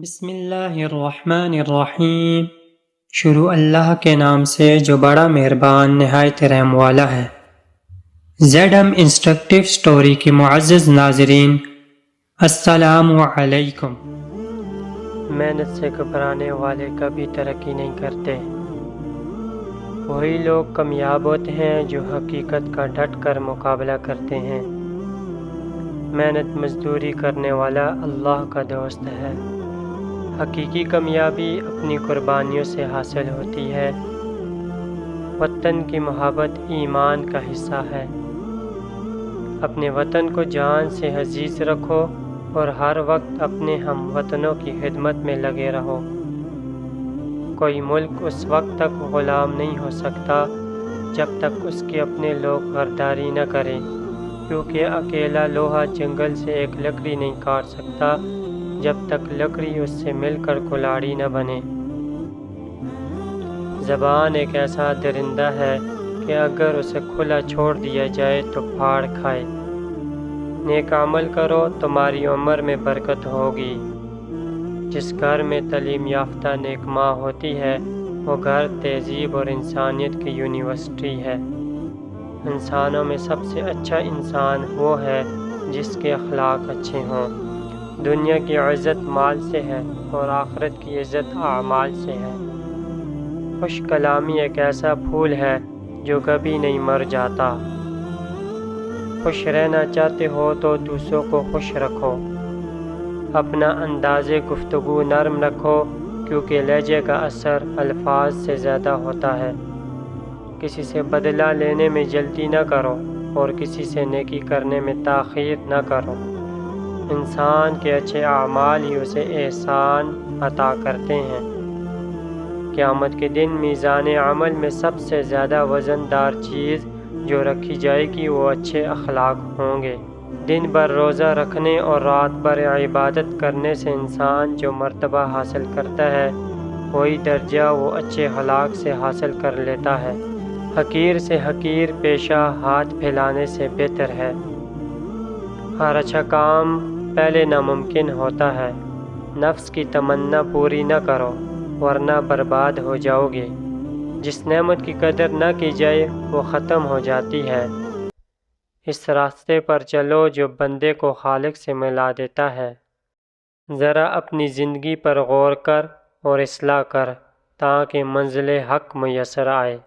بسم اللہ الرحمن الرحیم۔ شروع اللہ کے نام سے جو بڑا مہربان نہایت رحم والا ہے۔ زیڈ ایم انسٹرکٹیو سٹوری کے معزز ناظرین، السلام علیکم۔ محنت سے گھبرانے والے کبھی ترقی نہیں کرتے۔ وہی لوگ کامیاب ہوتے ہیں جو حقیقت کا ڈٹ کر مقابلہ کرتے ہیں۔ محنت مزدوری کرنے والا اللہ کا دوست ہے۔ حقیقی کامیابی اپنی قربانیوں سے حاصل ہوتی ہے۔ وطن کی محبت ایمان کا حصہ ہے۔ اپنے وطن کو جان سے عزیز رکھو اور ہر وقت اپنے ہم وطنوں کی خدمت میں لگے رہو۔ کوئی ملک اس وقت تک غلام نہیں ہو سکتا جب تک اس کے اپنے لوگ غداری نہ کریں، کیونکہ اکیلا لوہا جنگل سے ایک لکڑی نہیں کاٹ سکتا جب تک لکڑی اس سے مل کر کلاڑی نہ بنے۔ زبان ایک ایسا درندہ ہے کہ اگر اسے کھلا چھوڑ دیا جائے تو پھاڑ کھائے۔ نیک عمل کرو، تمہاری عمر میں برکت ہوگی۔ جس گھر میں تعلیم یافتہ نیک ماں ہوتی ہے وہ گھر تہذیب اور انسانیت کی یونیورسٹی ہے۔ انسانوں میں سب سے اچھا انسان وہ ہے جس کے اخلاق اچھے ہوں۔ دنیا کی عزت مال سے ہے اور آخرت کی عزت اعمال سے ہے۔ خوش کلامی ایک ایسا پھول ہے جو کبھی نہیں مر جاتا۔ خوش رہنا چاہتے ہو تو دوسروں کو خوش رکھو۔ اپنا انداز گفتگو نرم رکھو، کیونکہ لہجے کا اثر الفاظ سے زیادہ ہوتا ہے۔ کسی سے بدلہ لینے میں جلدی نہ کرو اور کسی سے نیکی کرنے میں تاخیر نہ کرو۔ انسان کے اچھے اعمال ہی اسے احسان عطا کرتے ہیں۔ قیامت کے دن میزان عمل میں سب سے زیادہ وزن دار چیز جو رکھی جائے گی وہ اچھے اخلاق ہوں گے۔ دن بھر روزہ رکھنے اور رات بھر عبادت کرنے سے انسان جو مرتبہ حاصل کرتا ہے وہی درجہ وہ اچھے اخلاق سے حاصل کر لیتا ہے۔ حقیر سے حقیر پیشہ ہاتھ پھیلانے سے بہتر ہے۔ ہر اچھا کام پہلے ناممکن ہوتا ہے۔ نفس کی تمنا پوری نہ کرو ورنہ برباد ہو جاؤ گے۔ جس نعمت کی قدر نہ کی جائے وہ ختم ہو جاتی ہے۔ اس راستے پر چلو جو بندے کو خالق سے ملا دیتا ہے۔ ذرا اپنی زندگی پر غور کر اور اصلاح کر تاکہ منزل حق میسر آئے۔